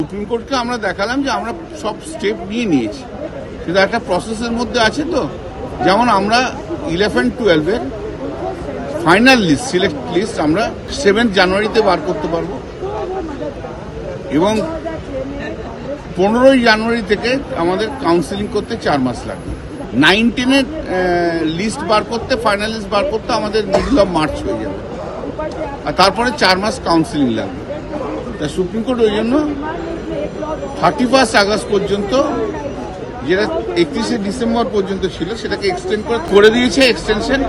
Supreme কোর্টকে আমরা দেখালাম যে আমরা সব স্টেপ নিয়েছি, কিন্তু একটা প্রসেসের মধ্যে আছে। তো যেমন আমরা 11-12-এর ফাইনাল লিস্ট, সিলেক্ট লিস্ট আমরা 7 জানুয়ারিতে বার করতে পারবো, এবং 15 জানুয়ারি থেকে আমাদের কাউন্সিলিং করতে 4 মাস লাগবে। 19-এর লিস্ট বার করতে, ফাইনাল লিস্ট বার করতে আমাদের মিডল অফ মার্চ হয়ে যাবে, আর তারপরে 4 মাস কাউন্সিলিং লাগবে। তা সুপ্রিম কোর্ট ওই জন্য 31 আগস্ট পর্যন্ত, যেটা 31শে ডিসেম্বর পর্যন্ত ছিল, সেটাকে এক্সটেন্ড করে দিয়েছে এক্সটেনশন।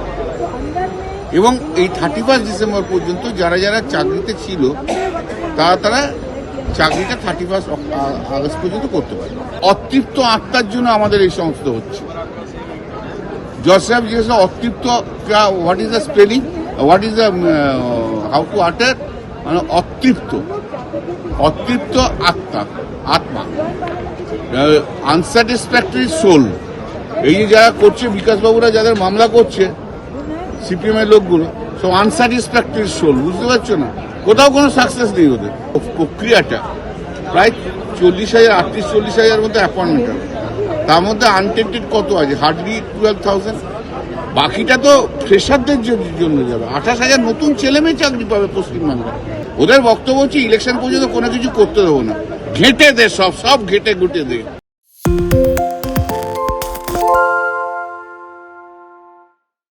এবং এই 31 ডিসেম্বর পর্যন্ত যারা যারা চাকরিতে ছিল তারা চাকরিটা 31 আগস্ট পর্যন্ত করতে পারে। অতৃপ্ত আত্মার জন্য আমাদের এই সমস্ত হচ্ছে। জজ সাহেব জিজ্ঞেস অতৃপ্ত what is the spelling, what is the how to আটার, মানে অতৃপ্ত আত্মা, আনস্যাটিসফ্যাক্টরি সোল। এই যে যারা করছে, বিকাশবাবুরা যাদের মামলা করছে, সিপিএম এর লোকগুলো, সব আনস্যাটিসফ্যাক্টরি সোল, বুঝতে পারছো না? কোথাও কোনো সাকসেস নেই ওদের। প্রক্রিয়াটা প্রায় 40,000 মধ্যে অ্যাপয়েন্টমেন্ট হবে, তার মধ্যে আনটেন্টেড কত আছে? হার্ডলি 12,000। বাকিটা তো ফ্রেশারদের জন্য যাবে। 28,000 নতুন ছেলে মেয়ে চাকরি পাবে পশ্চিমবাংলায়। ওদের বক্তব্য হচ্ছে ইলেকশন পর্যন্ত কোনো কিছু করতে দেবো না, ঘেঁটে দে, সব ঘেঁটে ঘুটে দে।